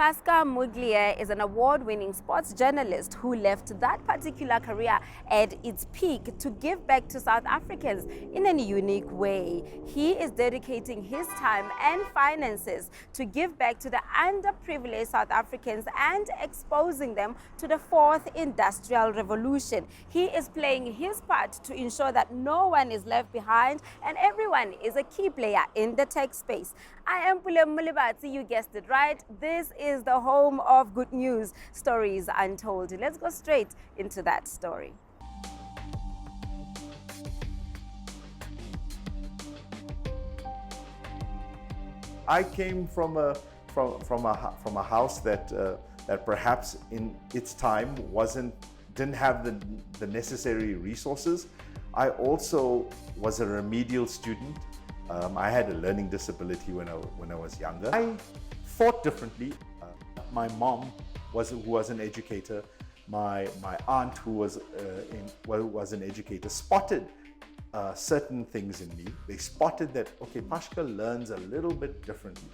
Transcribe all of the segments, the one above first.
Pascal is an award-winning sports journalist who left that particular career at its peak to give back to South Africans in a unique way. He is dedicating his time and finances to give back to the underprivileged South Africans and exposing them to the fourth industrial revolution. He is playing his part to ensure that no one is left behind and everyone is a key player in the tech space. I am Pule Mulibati, you guessed it right. This is the home of good news, stories untold. Let's go straight into that story. I came from a house that perhaps in its time didn't have the necessary resources. I also was a remedial student. I had a learning disability when I was younger. I thought differently. My mom who was an educator, my aunt who was an educator, spotted certain things in me. They spotted that, okay, Pascal learns a little bit differently.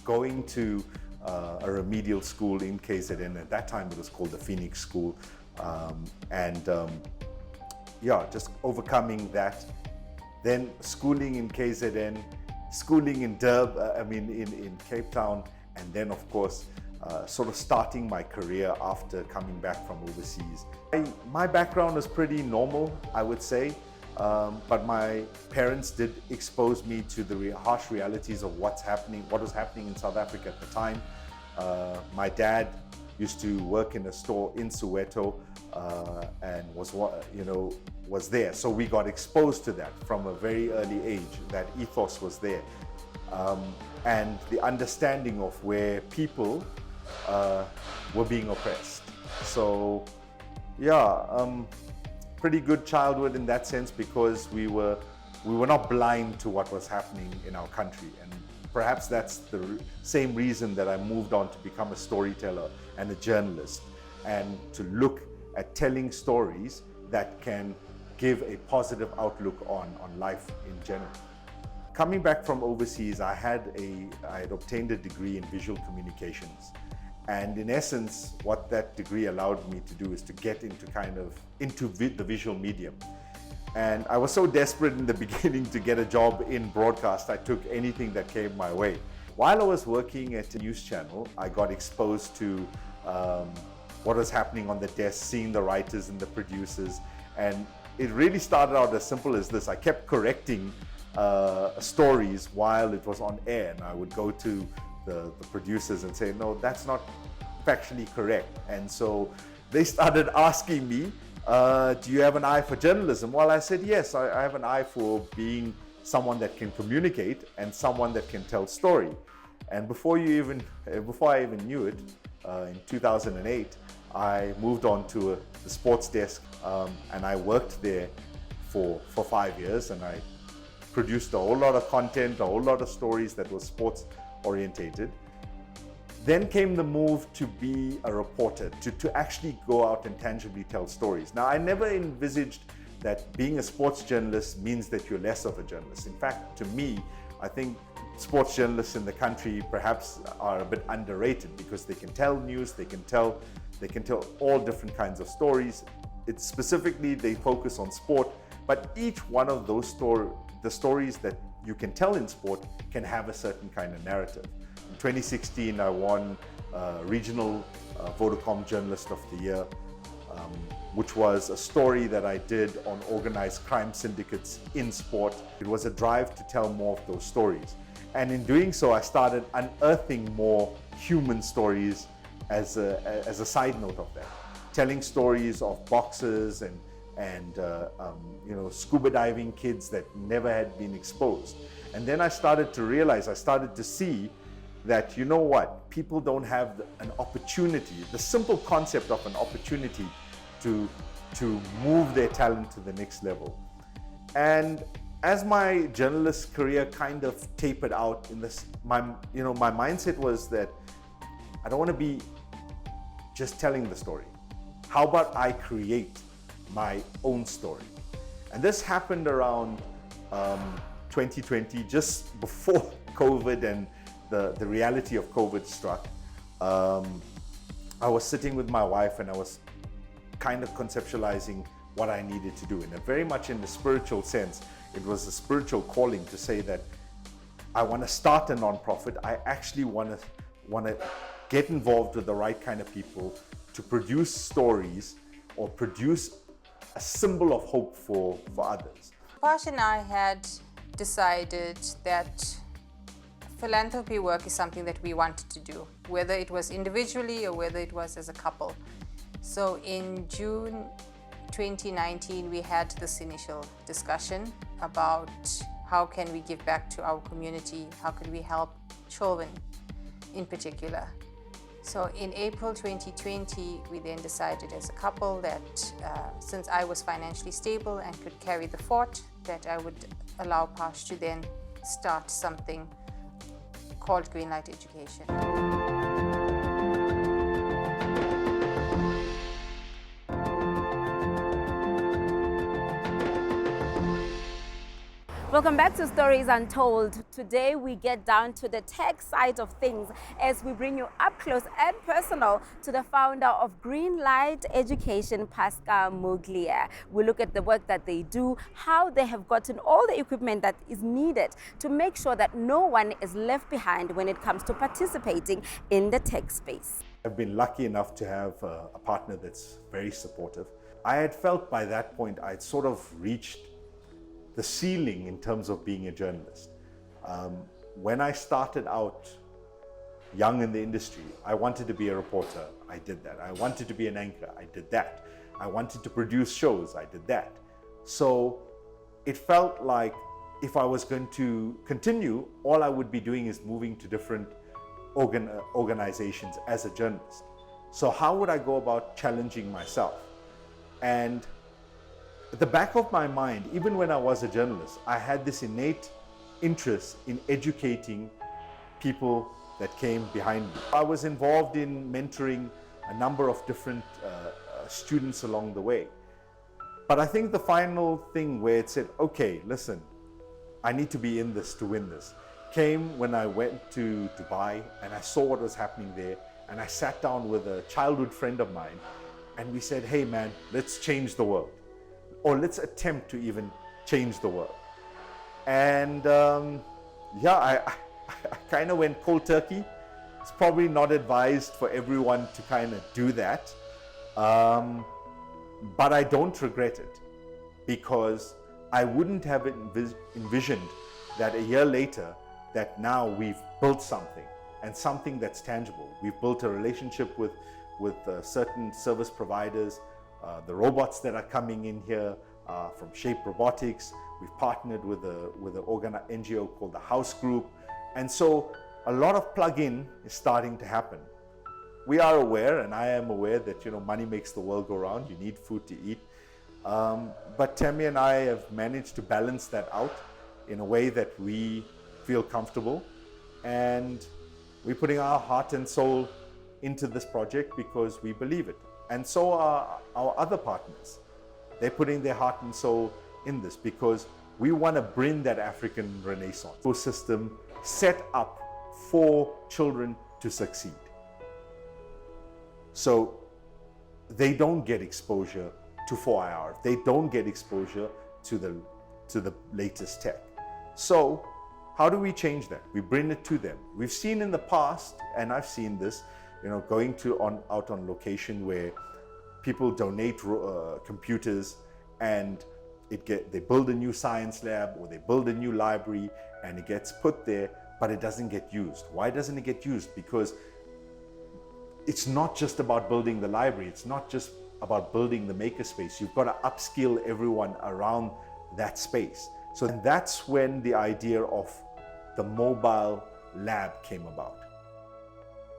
Going to a remedial school in KZN, at that time it was called the Phoenix School, just overcoming that. Then schooling in KZN, schooling in in Cape Town, and then of course sort of starting my career after coming back from overseas. My background is pretty normal, I would say, but my parents did expose me to the harsh realities of what was happening in South Africa at the time. My dad used to work in a store in Soweto and was there. So we got exposed to that from a very early age. That ethos was there. And the understanding of where people were being oppressed. So pretty good childhood in that sense, because we were not blind to what was happening in our country. And perhaps that's the same reason that I moved on to become a storyteller and a journalist, and to look at telling stories that can give a positive outlook on life in general. Coming back from overseas, I had obtained a degree in visual communications. And in essence, what that degree allowed me to do is to get into the visual medium. And I was so desperate in the beginning to get a job in broadcast, I took anything that came my way. While I was working at a news channel, I got exposed to what was happening on the desk, seeing the writers and the producers. And it really started out as simple as this. I kept correcting stories while it was on air, and I would go to the producers and say, no, that's not factually correct. And so they started asking me, do you have an eye for journalism? Well, I said, yes, I have an eye for being someone that can communicate and someone that can tell story. And before I even knew it, in 2008, I moved on to the sports desk, and I worked there for 5 years, and I produced a whole lot of content, a whole lot of stories that were sports orientated. Then came the move to be a reporter, to actually go out and tangibly tell stories. Now, I never envisaged that being a sports journalist means that you're less of a journalist. In fact, to me, I think sports journalists in the country perhaps are a bit underrated, because they can tell news, they can tell all different kinds of stories. It's specifically, they focus on sport, but each one of those the stories that you can tell in sport can have a certain kind of narrative. In 2016, I won Regional Vodacom Journalist of the Year, which was a story that I did on organized crime syndicates in sport. It was a drive to tell more of those stories. And in doing so, I started unearthing more human stories as a side note of that. Telling stories of boxers and scuba diving kids that never had been exposed. And then I started to see that, you know what, people don't have an opportunity, the simple concept of an opportunity to move their talent to the next level. And as my journalist career kind of tapered out in this, my mindset was that I don't want to be just telling the story. How about I create my own story? And this happened around 2020, just before COVID the reality of COVID struck, I was sitting with my wife and I was kind of conceptualizing what I needed to do. And very much in the spiritual sense, it was a spiritual calling to say that I want to start a nonprofit. I actually want to get involved with the right kind of people to produce stories or produce a symbol of hope for others. Pash and I had decided that philanthropy work is something that we wanted to do, whether it was individually or whether it was as a couple. So in June 2019, we had this initial discussion about how can we give back to our community, how can we help children in particular. So in April 2020, we then decided as a couple that since I was financially stable and could carry the fort, that I would allow Pash to then start something called Greenlight Education. Welcome back to Stories Untold. Today we get down to the tech side of things as we bring you up close and personal to the founder of Greenlight Education, Pascal Muglia. We look at the work that they do, how they have gotten all the equipment that is needed to make sure that no one is left behind when it comes to participating in the tech space. I've been lucky enough to have a partner that's very supportive. I had felt by that point I'd sort of reached the ceiling in terms of being a journalist. When I started out young in the industry, I wanted to be a reporter. I did that. I wanted to be an anchor. I did that. I wanted to produce shows. I did that. So it felt like if I was going to continue, all I would be doing is moving to different organizations as a journalist. So how would I go about challenging myself? And at the back of my mind, even when I was a journalist, I had this innate interest in educating people that came behind me. I was involved in mentoring a number of different students along the way. But I think the final thing where it said, okay, listen, I need to be in this to win this, came when I went to Dubai and I saw what was happening there. And I sat down with a childhood friend of mine and we said, hey man, let's change the world. Or let's attempt to even change the world. And I kind of went cold turkey. It's probably not advised for everyone to kind of do that. But I don't regret it because I wouldn't have envisioned that a year later that now we've built something and something that's tangible. We've built a relationship with certain service providers. The robots that are coming in here from Shape Robotics. We've partnered with an NGO called the House Group. And so a lot of plug-in is starting to happen. We are aware, and I am aware that money makes the world go round. You need food to eat. But Tammy and I have managed to balance that out in a way that we feel comfortable. And we're putting our heart and soul into this project because we believe it. And so are our other partners. They're putting their heart and soul in this because we want to bring that African Renaissance ecosystem set up for children to succeed. So they don't get exposure to 4IR. They don't get exposure to the latest tech. So how do we change that? We bring it to them. We've seen in the past, and I've seen this, going out on location where people donate computers and they build a new science lab or they build a new library and it gets put there, but it doesn't get used. Why doesn't it get used? Because it's not just about building the library. It's not just about building the makerspace. You've got to upskill everyone around that space. So that's when the idea of the mobile lab came about.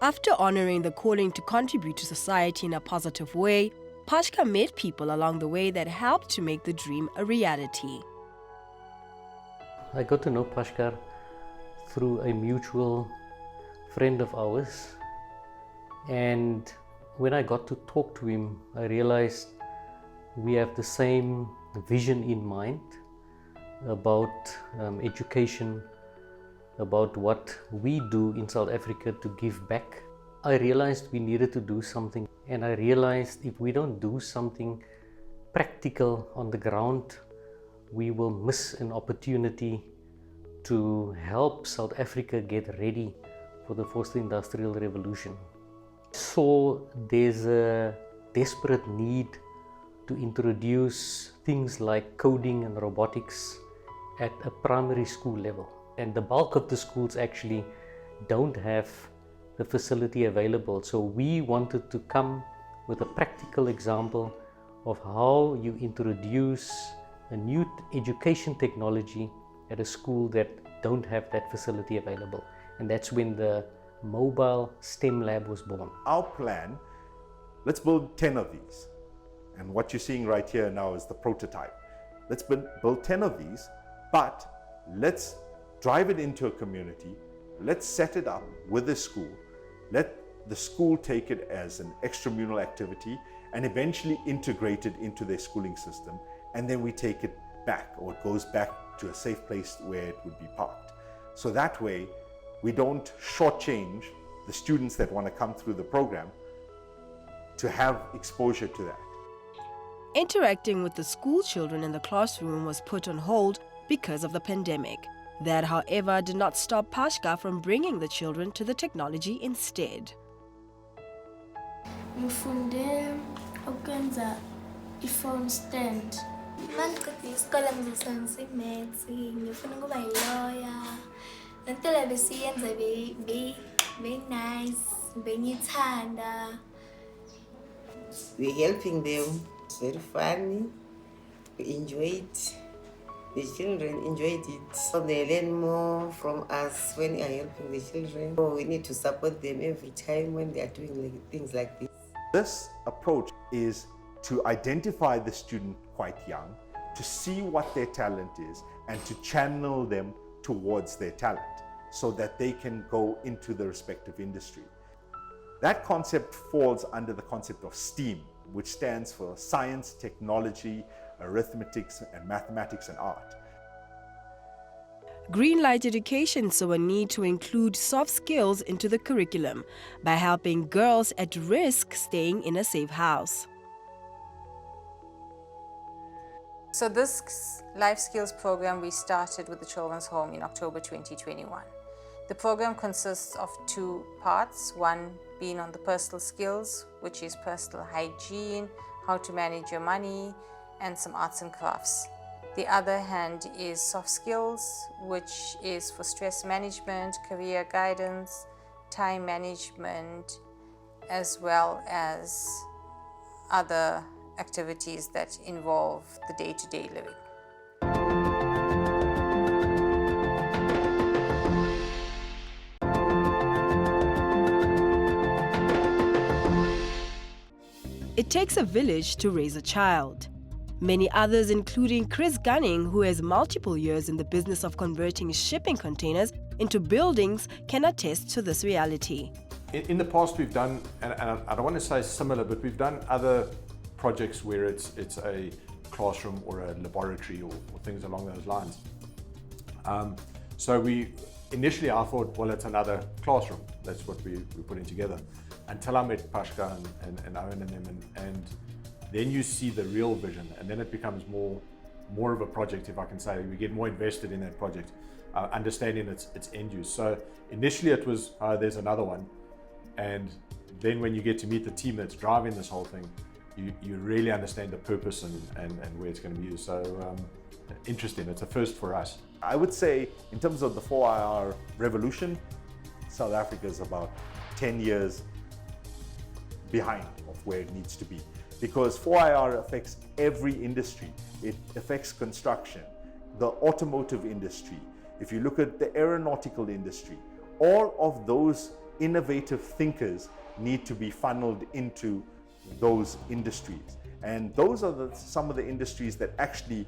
After honoring the calling to contribute to society in a positive way, Pascal met people along the way that helped to make the dream a reality. I got to know Pascal through a mutual friend of ours, and when I got to talk to him, I realized we have the same vision in mind about education about what we do in South Africa to give back, I realized we needed to do something. And I realized if we don't do something practical on the ground, we will miss an opportunity to help South Africa get ready for the fourth industrial revolution. So there's a desperate need to introduce things like coding and robotics at a primary school level. And the bulk of the schools actually don't have the facility available. So we wanted to come with a practical example of how you introduce a new education technology at a school that don't have that facility available. And that's when the mobile STEM lab was born. Our plan, let's build 10 of these. And what you're seeing right here now is the prototype. Let's build 10 of these, but let's drive it into a community. Let's set it up with a school. Let the school take it as an extramural activity and eventually integrate it into their schooling system. And then we take it back, or it goes back to a safe place where it would be parked. So that way, we don't shortchange the students that want to come through the program to have exposure to that. Interacting with the school children in the classroom was put on hold because of the pandemic. That, however, did not stop Pascal from bringing the children to the technology instead. Ngifunde ukwenza i-phone stand. Mangiqeda isikole ngizosebenzisa i-maths, ngifuna ukuba yi-lawyer. Lento le besiyenza be-nice, bengiyithanda. We're helping them. It's very funny. We enjoy it. The children enjoyed it. So they learn more from us when we are helping the children. So we need to support them every time when they are doing things like this. This approach is to identify the student quite young, to see what their talent is, and to channel them towards their talent so that they can go into the respective industry. That concept falls under the concept of STEAM, which stands for science, technology, arithmetics, and mathematics and art. Greenlight Education saw a need to include soft skills into the curriculum by helping girls at risk staying in a safe house. So this life skills program we started with the Children's Home in October 2021. The program consists of two parts, one being on the personal skills, which is personal hygiene, how to manage your money, and some arts and crafts. The other hand is soft skills, which is for stress management, career guidance, time management, as well as other activities that involve the day-to-day living. It takes a village to raise a child. Many others, including Chris Gunning, who has multiple years in the business of converting shipping containers into buildings, can attest to this reality. In the past we've done, and I don't want to say similar, but we've done other projects where it's a classroom or a laboratory or things along those lines. So initially I thought, well, it's another classroom. That's what we're putting together. Until I met Pascal and Owen and them, and then you see the real vision, and then it becomes more of a project, if I can say. We get more invested in that project, understanding its end use. So initially it was, there's another one, and then when you get to meet the team that's driving this whole thing, you really understand the purpose and where it's going to be used. So interesting, it's a first for us. I would say in terms of the 4IR revolution, South Africa is about 10 years behind of where it needs to be, because 4IR affects every industry. It affects construction, the automotive industry. If you look at the aeronautical industry, all of those innovative thinkers need to be funneled into those industries. And those are some of the industries that actually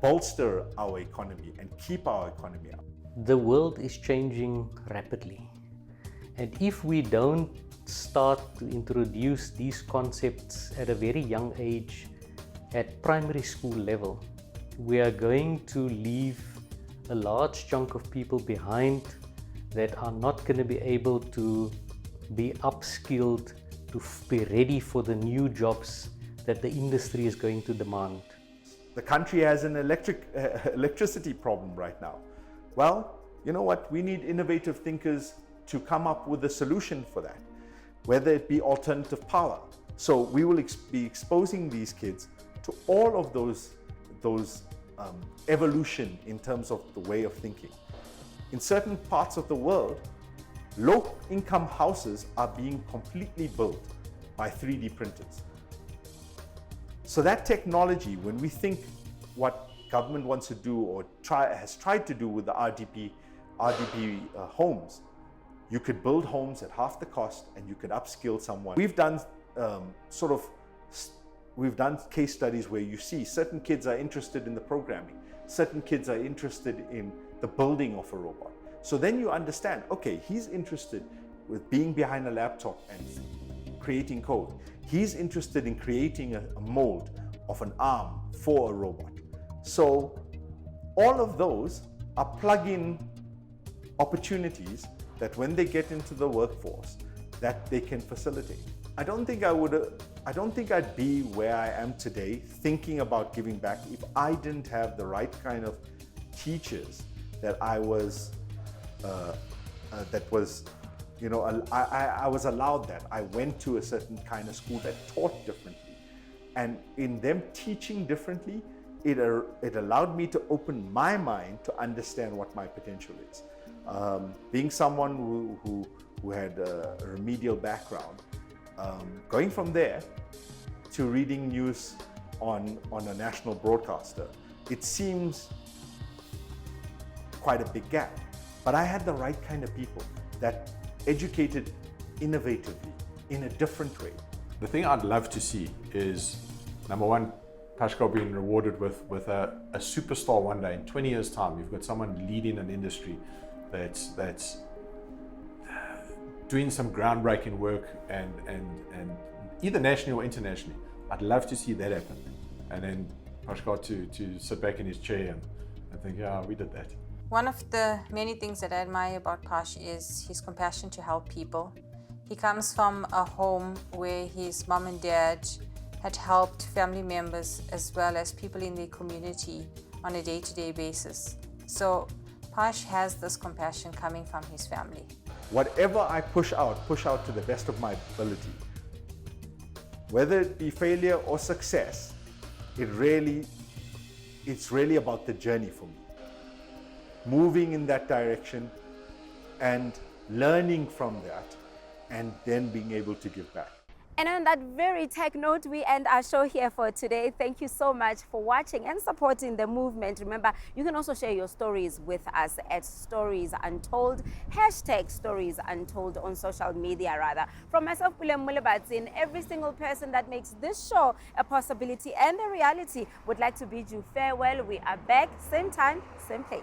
bolster our economy and keep our economy up. The world is changing rapidly. And if we don't start to introduce these concepts at a very young age, at primary school level, we are going to leave a large chunk of people behind that are not going to be able to be upskilled to be ready for the new jobs that the industry is going to demand. The country has an electricity problem right now. Well, you know what? We need innovative thinkers to come up with a solution for that, whether it be alternative power. So we will be exposing these kids to all of those evolution in terms of the way of thinking. In certain parts of the world, low-income houses are being completely built by 3D printers. So that technology, when we think what government wants to do or has tried to do with the RDP homes, you could build homes at half the cost and you could upskill someone. We've done we've done case studies where you see certain kids are interested in the programming, certain kids are interested in the building of a robot. So then you understand, okay, he's interested with being behind a laptop and creating code. He's interested in creating a mold of an arm for a robot. So all of those are plug-in opportunities that when they get into the workforce, that they can facilitate. I don't think I'd be where I am today thinking about giving back if I didn't have the right kind of teachers that I was allowed that. I went to a certain kind of school that taught differently. And in them teaching differently, it allowed me to open my mind to understand what my potential is. Being someone who had a remedial background, going from there to reading news on a national broadcaster, it seems quite a big gap. But I had the right kind of people that educated innovatively in a different way. The thing I'd love to see is, number one, Pascal being rewarded with a superstar one day. In 20 years' time, you've got someone leading an industry that's doing some groundbreaking work and either nationally or internationally. I'd love to see that happen. And then Pascal to sit back in his chair and think, yeah, we did that. One of the many things that I admire about Pash is his compassion to help people. He comes from a home where his mom and dad had helped family members as well as people in the community on a day-to-day basis. So Pash has this compassion coming from his family. Whatever I push out to the best of my ability. Whether it be failure or success, it's really about the journey for me. Moving in that direction and learning from that and then being able to give back. And on that very tech note, we end our show here for today. Thank you so much for watching and supporting the movement. Remember, you can also share your stories with us at Stories Untold, #Stories Untold on social media rather. From myself, William Mulebatsin, every single person that makes this show a possibility and a reality would like to bid you farewell. We are back, same time, same place.